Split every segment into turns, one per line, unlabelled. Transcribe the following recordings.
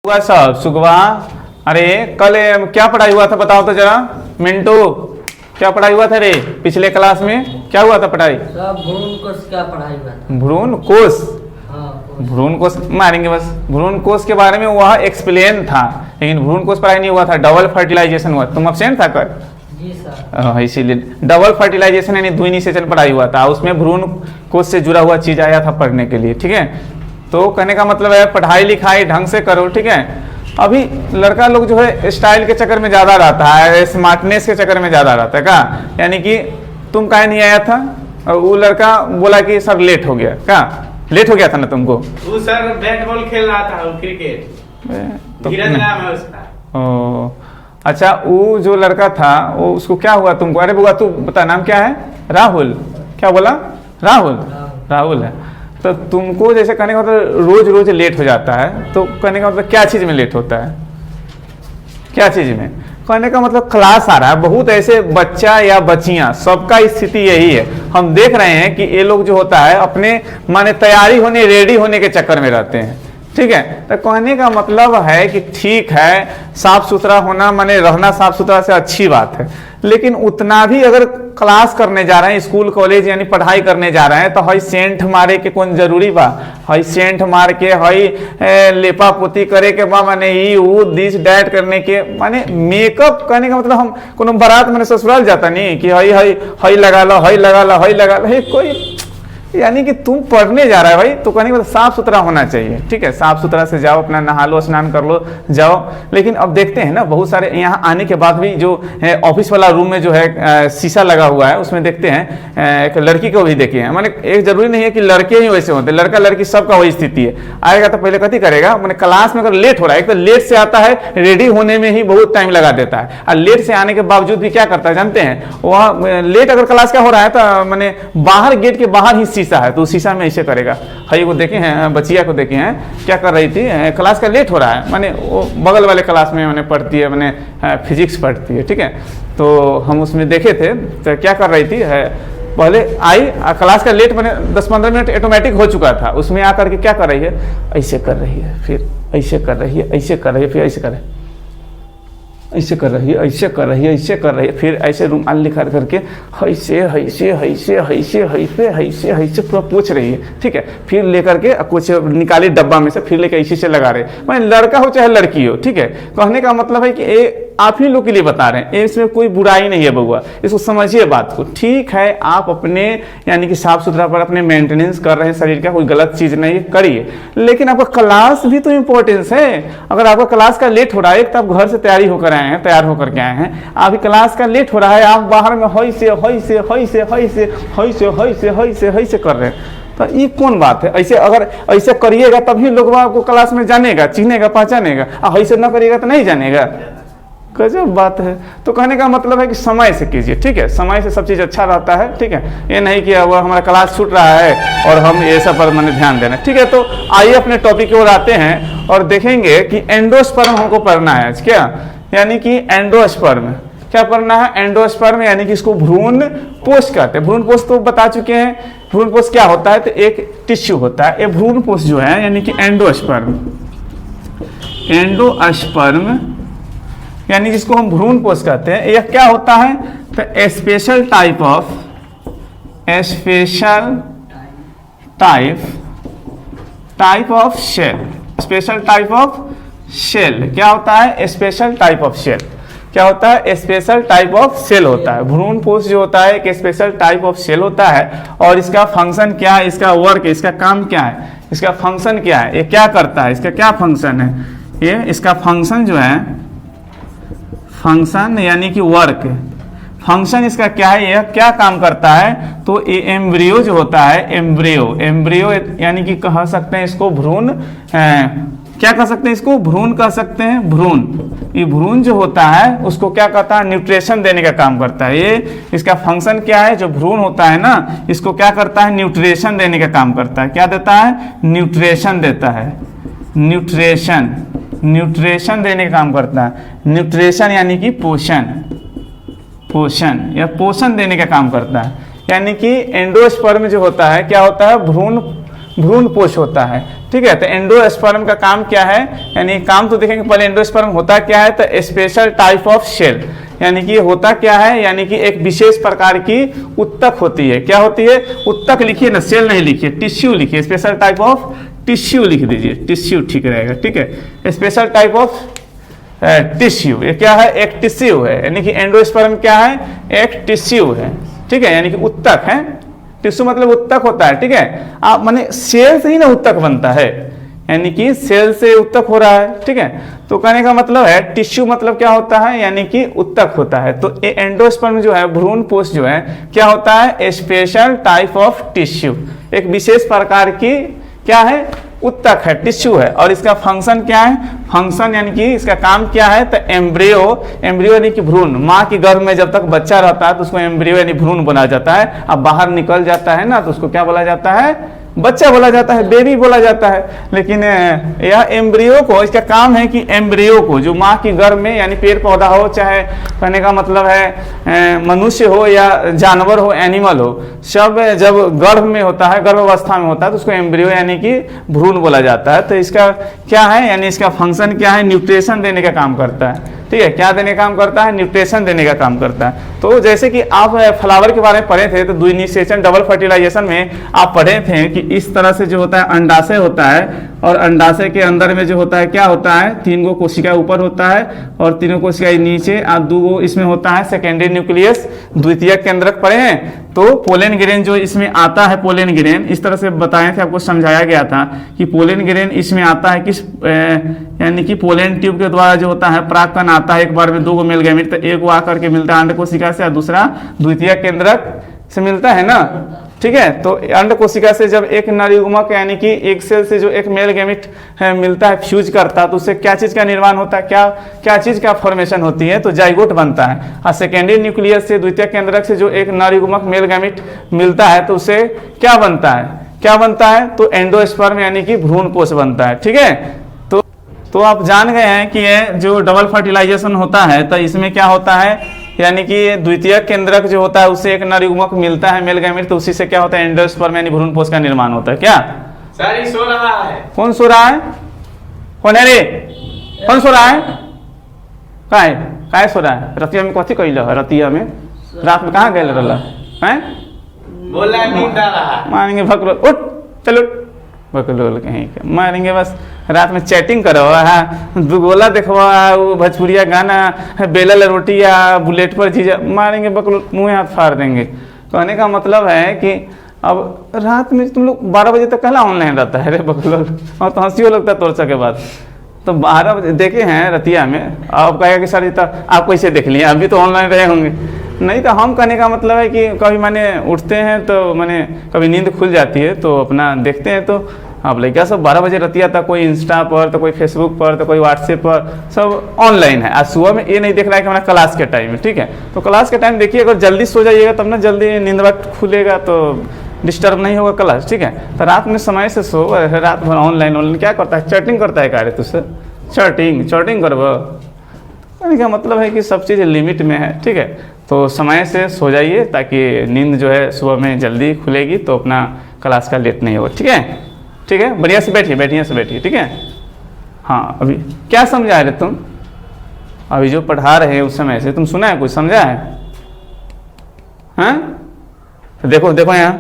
हुआ सब सुगवा। अरे कल क्या पढ़ाई हुआ था बताओ तो जरा मिंटू, क्या पढ़ाई हुआ था रे पिछले क्लास में? क्या हुआ था पढ़ाई?
सब भ्रूण कोश क्या पढ़ाई हुआ था?
भ्रूण कोश?
हाँ,
भ्रूण कोश मारेंगे बस। भ्रूण कोश के बारे में वह एक्सप्लेन था, लेकिन भ्रूण कोश पढ़ाई नहीं हुआ था। डबल फर्टिलाइजेशन हुआ। तुम एब्सेंट था कर?
जी सर।
इसीलिए डबल फर्टिलाइजेशन यानी द्विनीय सेचन पढ़ाई हुआ था, उसमें भ्रूण कोश से जुड़ा हुआ चीज आया था पढ़ने के लिए। ठीक है, तो कहने का मतलब है पढ़ाई लिखाई ढंग से करो। ठीक है, अभी लड़का लोग जो है स्टाइल के चक्कर में ज़्यादा रहता है, स्मार्टनेस के चक्कर में ज़्यादा रहता है। क्या यानी कि तुम काहे नहीं आया था और वो लड़का बोला कि सर लेट हो गया। क्या लेट हो गया था ना तुमको?
वो सर बैट बॉल खेल रहा था, वो क्रिकेट। धीरज नाम है उसका।
ओ अच्छा, वो जो लड़का था वो उसको क्या हुआ तुमको? अरे बुआ तू बता, नाम क्या है? राहुल। क्या बोला? राहुल। राहुल है। तो तुमको जैसे कहने का मतलब रोज रोज लेट हो जाता है, तो कहने का मतलब क्या चीज़ में लेट होता है? क्या चीज़ में? कहने का मतलब क्लास आ रहा है, बहुत ऐसे बच्चा या बच्चियां सबका स्थिति यही है। हम देख रहे हैं कि ये लोग जो होता है अपने माने तैयारी होने रेडी होने के चक्कर में रहते हैं। ठीक है, तो कहने का मतलब है कि ठीक है साफ सुथरा होना माने रहना साफ सुथरा से अच्छी बात है, लेकिन उतना भी अगर क्लास करने जा रहे हैं स्कूल कॉलेज यानी पढ़ाई करने जा रहे हैं तो हई सेंट मारे के कौन जरूरी बा? हई सेंट मार के हई लेपा पोती करे के बा माने ई वो दिस डैट करने के माने मेकअप करने का मतलब हम कोनो बारात माने ससुराल जाता नहीं कि हई हई हई लगा लो हई लगा लो हई लगा लो। कोई यानी कि तुम पढ़ने जा रहा है भाई, तो कहने का मतलब साफ सुथरा होना चाहिए। ठीक है, साफ सुथरा से जाओ, अपना नहा लो स्नान कर लो जाओ। लेकिन अब देखते हैं ना बहुत सारे यहाँ आने के बाद भी जो है ऑफिस वाला रूम में जो है शीशा लगा हुआ है उसमें देखते हैं एक लड़की को भी देखे हैं। माने एक जरूरी नहीं है कि लड़के ही वैसे होते, लड़का लड़की सबका वही स्थिति है। आएगा तो पहले कथी करेगा, मैंने क्लास में अगर लेट हो रहा है, एक तो लेट से आता है रेडी होने में ही बहुत टाइम लगा देता है, और लेट से आने के बावजूद भी क्या करता है जानते हैं? वहाँ लेट अगर क्लास का हो रहा है तो मैंने बाहर गेट के बाहर ही शीशा है, तो शीशा में ऐसे करेगा। हई को देखे हैं, बचिया को देखे हैं क्या कर रही थी, क्लास का लेट हो रहा है, माने वो बगल वाले क्लास में मैंने पढ़ती है, मैंने फिजिक्स पढ़ती है। ठीक है, तो हम उसमें देखे थे तो क्या कर रही थी पहले आई क्लास का लेट मैंने 10-15 मिनट ऑटोमेटिक हो चुका था, उसमें आकर के क्या कर रही है, ऐसे कर रही है, फिर ऐसे कर रही है, ऐसे कर रही है, फिर ऐसे कर रही है, ऐसे कर रही है, ऐसे कर रही है, ऐसे कर रही है, फिर ऐसे रुमाल निकाल करके ऐसे ऐसे ऐसे ऐसे ऐसे ऐसे ऐसे पूरा पोंछ रही है। ठीक है, फिर लेकर के कुछ निकाली डब्बा में से, फिर लेकर ऐसे से लगा रहे हैं। मैंने लड़का हो चाहे लड़की हो, ठीक है, कहने का मतलब है कि ये आप ही लोग के लिए बता रहे हैं, इसमें कोई बुराई नहीं है बउआ, इसको समझिए बात को। ठीक है, आप अपने यानी कि साफ सुथरा पर अपने मेंटेनेंस कर रहे हैं शरीर का, कोई गलत चीज नहीं करिए, लेकिन आपका क्लास भी तो इम्पोर्टेंस है। अगर आपका क्लास का लेट हो रहा है, तो आप घर से तैयारी होकर आए हैं, तैयार होकर के आए हैं, आप क्लास का लेट हो रहा है, आप बाहर में हई से हई से हई से हई से हई से हई से हई से हई से कर रहे हैं, तो ये कौन बात है? ऐसे अगर ऐसे करिएगा तभी लोग आपको क्लास में जानेगा, चिनेगा, पहचानेगा, और ऐसे न करिएगा तो नहीं जानेगा। गजब बात है। तो कहने का मतलब है कि समय से कीजिए। ठीक है, समय से सब चीज़ अच्छा रहता है। ठीक है, ये नहीं कि वो हमारा क्लास छूट रहा है और हम ये सब पर मैंने ध्यान देना। ठीक है, तो आइए अपने टॉपिक की ओर आते हैं और देखेंगे कि एंडोस्पर्म हमको पढ़ना है। क्या यानी कि एंडोस्पर्म क्या पढ़ना है? एंडोस्पर्म यानी कि इसको भ्रूण पोष कहते हैं। भ्रूण पोष तो बता चुके हैं, भ्रूण पोष क्या होता है, तो एक टिश्यू होता है। ये भ्रूण पोष जो है यानी कि एंडोस्पर्म, एंडोस्पर्म यानी जिसको हम भ्रूण पोष कहते हैं, यह क्या होता है, तो special type of shell, special type of shell क्या होता है? स्पेशल टाइप ऑफ शेल क्या होता है? स्पेशल टाइप ऑफ सेल होता है। भ्रूण पोष जो होता है एक स्पेशल टाइप ऑफ सेल होता है, और इसका फंक्शन क्या है, इसका वर्क, इसका काम क्या है, इसका फंक्शन क्या है, ये क्या करता है, इसका क्या फंक्शन है, ये इसका फंक्शन जो है, फंक्शन यानी कि वर्क, फंक्शन इसका क्या है, यह क्या काम करता है, तो ये एम्ब्रियो जो होता है, एम्ब्रियो यानी कि कह सकते हैं इसको भ्रूण, क्या कह सकते हैं इसको? भ्रूण कह सकते हैं। भ्रूण, ये भ्रूण जो होता है उसको क्या कहता है? न्यूट्रिशन देने का काम करता है। ये इसका फंक्शन क्या है, जो भ्रूण होता है ना, इसको क्या करता है? न्यूट्रिशन देने का काम करता है। क्या देता है? न्यूट्रिशन देता है। न्यूट्रिशन देने का काम करता है। न्यूट्रिशन यानी कि पोषण या पोषण देने का काम करता है। यानी कि एंडोस्पर्म जो होता है क्या होता है? भ्रूण भ्रूण पोष होता है। ठीक है, तो एंडोस्पर्म का काम क्या है, यानी काम तो देखेंगे पहले एंडोस्पर्म होता क्या है। तो स्पेशल टाइप ऑफ सेल, यानी कि होता क्या है, यानी कि एक विशेष प्रकार की उत्तक होती है। क्या होती है, उत्तक लिखिए ना, सेल नहीं लिखिए, टिश्यू लिखिए, स्पेशल टाइप ऑफ टिश्यू लिख दीजिए, टिश्यू ठीक रहेगा। ठीक है, स्पेशल टाइप ऑफ टिश्यू, ये क्या है, एक टिश्यू है, यानी कि एंडोस्पर्म क्या है, एक टिश्यू है। ठीक है, यानी कि उत्तक है, टिश्यू मतलब उत्तक होता है। ठीक है, आप माने सेल से ही ना उत्तक बनता है, यानी कि सेल से उत्तक हो रहा है। ठीक है, तो कहने का मतलब है टिश्यू मतलब क्या होता है, यानी कि उत्तक होता है। तो एंडोस्पर्म जो है, भ्रूण पोष जो है, क्या होता है, स्पेशल टाइप ऑफ टिश्यू, एक विशेष प्रकार की क्या है, उत्तक है, टिश्यू है। और इसका फंक्शन क्या है, फंक्शन यानी कि इसका काम क्या है, तो एम्ब्रियो, एम्ब्रियो यानी कि भ्रूण, माँ के गर्भ में जब तक बच्चा रहता है तो उसको एम्ब्रियो यानी भ्रूण बोला जाता है। अब बाहर निकल जाता है ना तो उसको क्या बोला जाता है, बच्चा बोला जाता है, बेबी बोला जाता है। लेकिन यह एम्ब्रियो को, इसका काम है कि एम्ब्रियो को जो माँ के गर्भ में, यानी पेड़ पौधा हो, चाहे कहने का मतलब है मनुष्य हो या जानवर हो, एनिमल हो, सब जब गर्भ में होता है, गर्भावस्था में होता है तो उसको एम्ब्रियो यानी कि भ्रूण बोला जाता है। तो इसका क्या है, यानी इसका फंक्शन क्या है, न्यूट्रिशन देने का काम करता है। ठीक है, क्या देने का काम करता है, न्यूट्रिशन देने का काम करता है। तो जैसे कि आप फ्लावर के बारे में पढ़े थे, तो द्विनिषेचन डबल फर्टिलाइजेशन में आप पढ़े थे कि इस तरह से जो होता है अंडाशय होता है, और अंडाशय के अंदर में जो होता है क्या होता है, 3 गो कोशिका ऊपर होता है और 3 कोशिका नीचे, और 2 गो इसमें होता है सेकेंडरी न्यूक्लियस, द्वितीयक केंद्रक पढ़े हैं। तो पोलन ग्रेन जो इसमें आता है, पोलन ग्रेन इस तरह से बताए थे, आपको समझाया गया था कि पोलन ग्रेन इसमें आता है किस, यानी कि पोलन ट्यूब के द्वारा जो होता है परागकण आता है, एक बार में 2 गो मिल गए, तो एक वो आकर के मिलता है अंड कोशिका से और दूसरा द्वितीयक केंद्रक से मिलता है ना। ठीक है, तो अंड कोशिका से जब एक नारीयुग्मक यानी कि एक सेल से जो एक मेल गैमेट मिलता है, फ्यूज करता है, तो उससे क्या चीज का निर्माण होता है, क्या चीज का फॉर्मेशन होती है, तो जाइगोट बनता है। और सेकेंडरी न्यूक्लियस से, द्वितीय केंद्रक से जो एक नारीयुग्मक मेल गैमेट मिलता है तो उससे क्या बनता है, क्या बनता है, तो एंडोस्पर्म यानी कि भ्रूण पोष बनता है। ठीक है, तो आप जान गए हैं कि ये जो डबल फर्टिलाइजेशन होता है तो इसमें क्या होता है, यानी कि द्वितीय केंद्रक जो होता है उससे एक नारीयुग्मक मिलता है मेल गैमेट, तो उसी से क्या होता है, एंडोस्पर्म यानी भ्रूण पोष का निर्माण होता है। क्या
सर ये सो रहा है,
कौन सो रहा है, कौन है रे, कौन सो रहा है, काय सो रहा है, रतिया में कथी कैल है, रतिया में रात में कहाँ गए रहा है,
बोल रहा है नींद आ रहा है,
मारेंगे भकलोल, उठ चलो भकलोल कहीं के मारेंगे, बस रात में चैटिंग करो, दुगोला देखवा, वो भोजपुरिया गाना, बेलल रोटी या बुलेट पर चीज मारेंगे, बकलोल मुँह हाथ फाड़ देंगे। कहने का मतलब है कि अब रात में तुम लोग 12 बजे तक कहला ऑनलाइन रहता है रे बकलोल, और तो हंसी लगता है तोरसा के बाद। तो 12 बजे देखे हैं रतिया में, आप कहेगा कि सर तो आप कैसे देख लिए, अभी तो ऑनलाइन रहे होंगे। नहीं तो हम कहने का मतलब है कि कभी माने उठते हैं तो माने कभी नींद खुल जाती है तो अपना देखते हैं, तो अब लड़का सब 12 बजे रतिया तक कोई इंस्टा पर, तो कोई फेसबुक पर, तो कोई व्हाट्सएप पर, सब ऑनलाइन है। आज सुबह में ये नहीं देख रहा है कि हमारा क्लास के टाइम है। ठीक है, तो क्लास के टाइम देखिए, अगर जल्दी सो जाइएगा तब ना जल्दी नींद खुलेगा तो डिस्टर्ब नहीं होगा क्लास। ठीक है, तो रात में समय से सो, रात भर ऑनलाइन क्या करता है, चैटिंग करता है, कार्य तुझसे चैटिंग करब, क्या मतलब है कि सब चीज़ लिमिट में है। ठीक है, तो समय से सो जाइए ताकि नींद जो है सुबह में जल्दी खुलेगी, तो अपना क्लास का लेट नहीं होगा। ठीक है, बढ़िया से बैठिए। ठीक है, हाँ अभी क्या समझा रहे तुम, अभी जो पढ़ा रहे हैं उस समय से तुम सुना है, कुछ समझा है, हाँ? तो देखो यहाँ,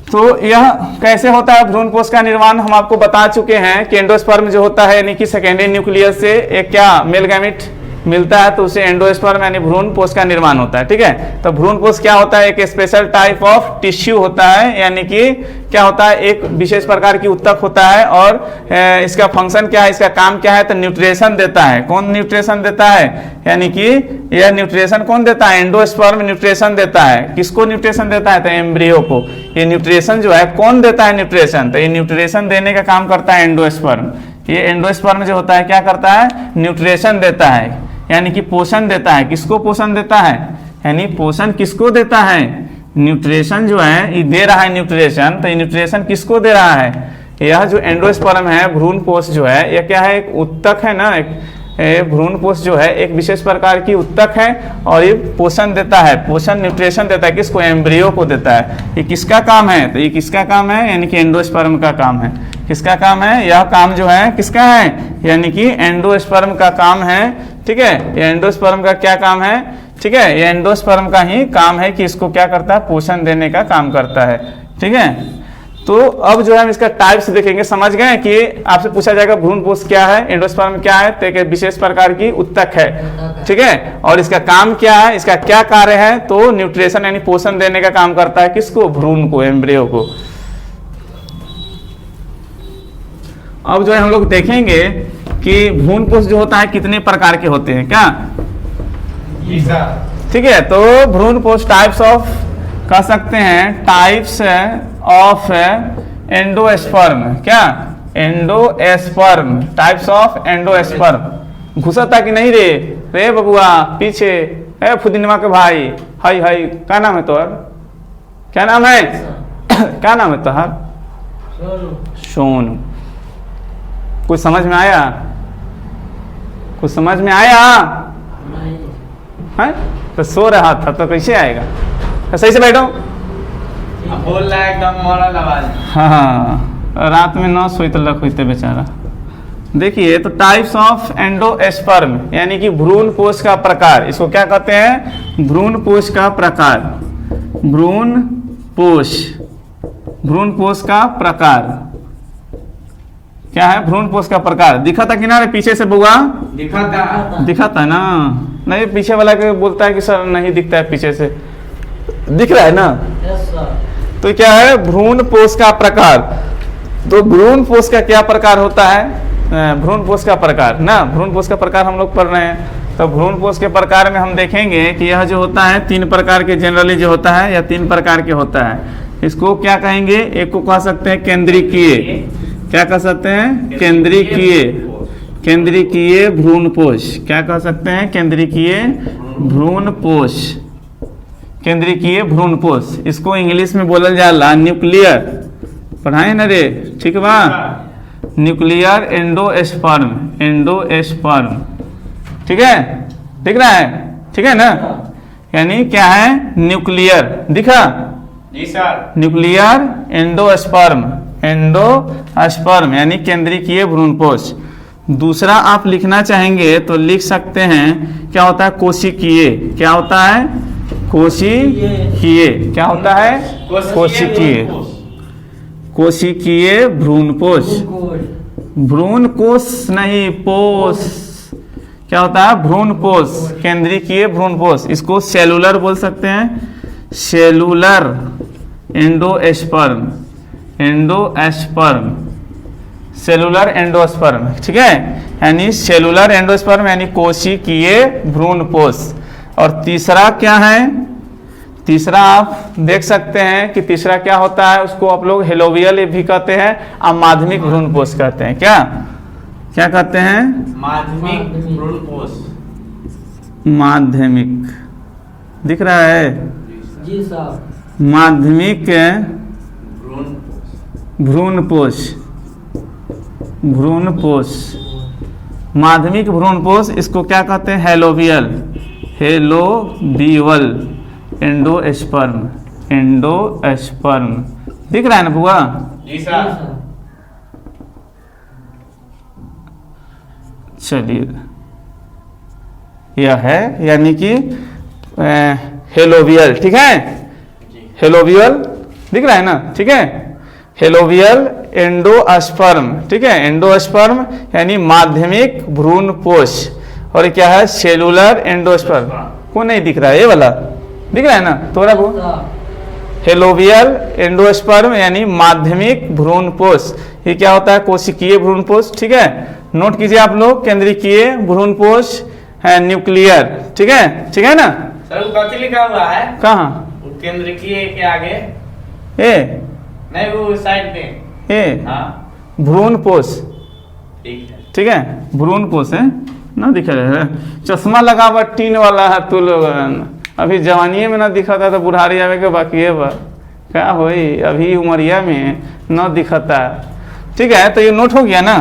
तो यह कैसे होता है भ्रूण पोष का निर्माण, हम आपको बता चुके हैं कि एंडोस्पर्म जो होता है यानी कि सेकेंडरी न्यूक्लियस से एक क्या मेल गैमेट मिलता है, तो उसे एंडोस्पर्म यानी भ्रूण पोष का निर्माण होता है। ठीक है, तो भ्रूण कोष क्या होता है, एक स्पेशल टाइप ऑफ टिश्यू होता है, यानी कि क्या होता है, एक विशेष प्रकार की उत्तक होता है। और इसका फंक्शन क्या है, इसका काम क्या है, तो न्यूट्रिशन देता है। कौन न्यूट्रिशन देता है, यानी कि यह न्यूट्रिशन कौन देता है, एंडोस्पर्म न्यूट्रिशन देता है। किसको न्यूट्रिशन देता है, तो एम्ब्रियो को। ये न्यूट्रिशन जो है कौन देता है न्यूट्रिशन, तो ये न्यूट्रिशन देने का काम करता है एंडोस्पर्म। ये एंडोस्पर्म जो होता है क्या करता है, न्यूट्रिशन देता है, यानी कि पोषण देता है। किसको पोषण देता है, यानी पोषण किसको देता है, न्यूट्रिशन जो है ये दे रहा है न्यूट्रिशन, तो ये न्यूट्रिशन किसको दे रहा है, यह जो एंडोस्पर्म है भ्रूण कोष जो है, यह क्या है, एक उत्तक है ना, एक भ्रूणपोष जो है एक विशेष प्रकार की उत्तक है और ये पोषण देता है, पोषण न्यूट्रिशन देता है, किसको? एम्ब्रियो को देता है। ये किसका काम है? तो ये किसका काम है? यानी कि एंडोस्पर्म का काम है। किसका काम है? यह काम जो है किसका है? यानी कि एंडोस्पर्म का काम है। ठीक है, ये एंडोस्पर्म का क्या काम है? ठीक है, ये एंडोस्पर्म का ही काम है कि इसको क्या करता है? पोषण देने का काम करता है। ठीक है, तो अब जो है हम इसका टाइप्स देखेंगे। समझ गए कि आपसे पूछा जाएगा भ्रूणपोष क्या है, एंडोस्पर्म क्या है? तो एक विशेष प्रकार की उत्तक है। ठीक है, और इसका काम क्या है, इसका क्या कार्य है? तो न्यूट्रिशन यानी पोषण देने का काम करता है। किसको? भ्रूण को, एम्ब्रियो को। अब जो है हम लोग देखेंगे कि भ्रूणपोष जो होता है कितने प्रकार के होते हैं क्या? ठीक है, तो भ्रूणपोष टाइप्स ऑफ कह सकते हैं, टाइप्स ऑफ एंडोस्पर्म। क्या? Endosperm, types of endosperm. घुसता कि नहीं रे? रे बबुआ पीछे है, फुदिनवा के भाई। हाय हाय, क्या नाम है तोहर? क्या नाम है? क्या नाम है तोहर? सोनू। कुछ समझ में आया? कुछ समझ में आया? है तो सो रहा था तो कैसे आएगा? तो सही से बैठो।
बोल रहा है एकदम मॉडल आवाज।
हाँ, रात में न सोते लख होते बेचारा। देखिए, तो टाइप्स ऑफ एंडोस्पर्म यानी कि भ्रूणपोष का प्रकार, इसको क्या कहते हैं? भ्रूणपोष का प्रकार। भ्रूणपोष, भ्रूणपोष का प्रकार क्या है? भ्रूणपोष का प्रकार। दिखा था किनारे पीछे से बुआ? दिखा था ना? नहीं, पीछे वाला के बोलता है कि सर नहीं दिखता है, पीछे से दिख रहा है ना?
Yes sir.
तो क्या है? भ्रूणपोष का प्रकार। तो भ्रूणपोष का क्या प्रकार होता है? भ्रूणपोष का प्रकार ना, भ्रूणपोष का प्रकार हम लोग पढ़ रहे हैं। तो भ्रूणपोष के प्रकार में हम देखेंगे कि यह जो होता है 3 प्रकार के जनरली जो होता है, या 3 प्रकार के होता है। इसको क्या कहेंगे? एक को कह सकते हैं केंद्रीकीय। क्या कह सकते हैं? केंद्रीकीय। केंद्रीकीय भ्रूणपोष। क्या कह सकते हैं? केंद्रीकीय भ्रूणपोष। केंद्रीकीय भ्रूणपोष, इसको इंग्लिश में बोलल जाला न्यूक्लियर। पढ़ाए ना रे? ठीक बा? Nuclear endosperm, endosperm. ठीक है, दिख रहा है? ठीक है ना? यानी क्या है? न्यूक्लियर। दिखा?
जी सर।
न्यूक्लियर एंडोस्पर्म, एंडोस्पर्म यानी केंद्रीकीय भ्रूणपोष। दूसरा आप लिखना चाहेंगे तो लिख सकते हैं, क्या होता है? कोशिकीय। क्या होता है? कोशिकीय। क्या होता है? कोशिकीय। कोशिकीय भ्रूणपोष। भ्रूणकोश नहीं, पोष। क्या होता है? भ्रूणपोष, केंद्रीकीय भ्रूणपोष। इसको सेलुलर बोल सकते हैं, cellular endosperm, endosperm, cellular endosperm. ठीक है, यानी सेलुलर एंडोस्पर्म यानी कोशिकीय भ्रूणपोष। और तीसरा क्या है? तीसरा आप देख सकते हैं कि तीसरा क्या होता है? उसको आप लोग हेलोवियल भी कहते हैं और माध्यमिक भ्रूणपोष कहते हैं। क्या क्या कहते हैं?
माध्यमिक भ्रूणपोष।
माध्यमिक दिख रहा है?
जी सर।
माध्यमिक भ्रूणपोष, भ्रूणपोष, माध्यमिक भ्रूणपोष। इसको क्या कहते हैं? हेलोवियल, हेलोवियल एंडोस्पर्म, एंडोस्पर्म। दिख रहा है ना बुआ?
जी सर।
चलिए, यह है यानी कि हेलोवियल। ठीक है, हेलोवियल दिख रहा है ना? ठीक है, हेलोवियल एंडोस्पर्म। ठीक है, एंडोस्पर्म यानी माध्यमिक भ्रूणपोष। और क्या है? Cellular endosperm. को नहीं दिख रहा है? ये वाला दिख रहा है ना? थोड़ा वो हेलोवियल एंडोस्पर्म यानी माध्यमिक भ्रूणपोष। ये क्या होता है? कोशिकीय भ्रूणपोष। ठीक है, नोट कीजिए आप लोग, केंद्रीकीय भ्रूणपोष है, न्यूक्लियर। ठीक है, ठीक है ना?
सर कथी लिखा हुआ है?
कहाँ?
केंद्रीकीय के आगे
ए
नहीं, वो साइड पे।
ए
हाँ
भ्रूणपोष।
ठीक है।
ठीक है, भ्रूणपोष है ना? दिख रहा है? चश्मा लगा हुआ टीन वाला है तू लोग। अभी जवानिए में ना दिखता तो बुढ़ारी आवे के बाकी है बा। क्या होई? अभी उमरिया में न दिखता। ठीक है, तो ये नोट हो गया ना?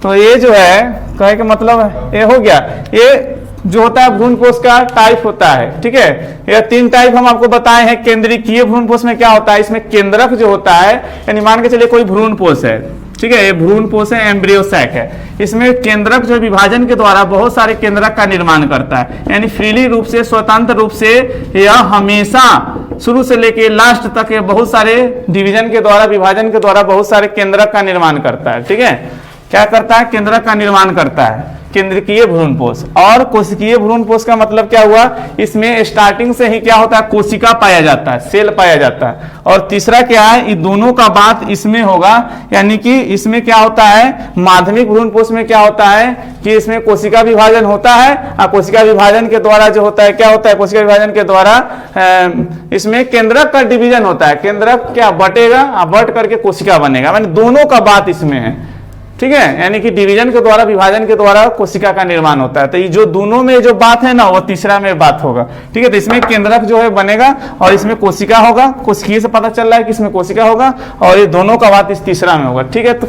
तो ये जो है कहे का मतलब है ये हो गया। ये जो होता है भ्रूणपोष का टाइप होता है, ठीक है। ये 3 टाइप हम आपको बताए हैं। केंद्रीय भ्रूणपोष में क्या होता है, इसमें केंद्रक जो होता है, यानी मान के चलिए कोई भ्रूणपोष है, ठीक है, ये भ्रूणपोष है, एम्ब्रियो सैक है। इसमें केंद्रक जो विभाजन के द्वारा बहुत सारे केंद्रक का निर्माण करता है, यानी फ्रीली रूप से, स्वतंत्र रूप से यह हमेशा शुरू से लेके लास्ट तक ये बहुत सारे डिवीजन के द्वारा, विभाजन के द्वारा बहुत सारे केंद्रक का निर्माण करता है, ठीक है। क्या करता है, केंद्रक का निर्माण करता है, केंद्रकीय भ्रूणपोष। और कोशिकीय भ्रूणपोष का मतलब क्या हुआ, इसमें स्टार्टिंग से ही क्या होता है, कोशिका पाया जाता है, सेल पाया जाता है। और तीसरा क्या है, ये दोनों का बात इसमें होगा, यानी कि इसमें क्या होता है, माध्यमिक भ्रूणपोष में क्या होता है कि इसमें कोशिका विभाजन होता है, और कोशिका विभाजन के द्वारा जो होता है, क्या होता है, कोशिका विभाजन के द्वारा इसमें केंद्रक का डिवीजन होता है, केंद्रक क्या बटेगा, बट करके कोशिका बनेगा, यानी दोनों का बात इसमें है, ठीक है। यानी कि डिवीजन के द्वारा, विभाजन के द्वारा कोशिका का निर्माण होता है। तो ये जो दोनों में जो बात है ना, वो तीसरा में बात होगा, ठीक है। तो इसमें केंद्रक जो है बनेगा और इसमें कोशिका होगा, कोशिकीय से पता चल रहा है कि इसमें कोशिका होगा, और ये दोनों का बात इस तीसरा में होगा, ठीक है। तो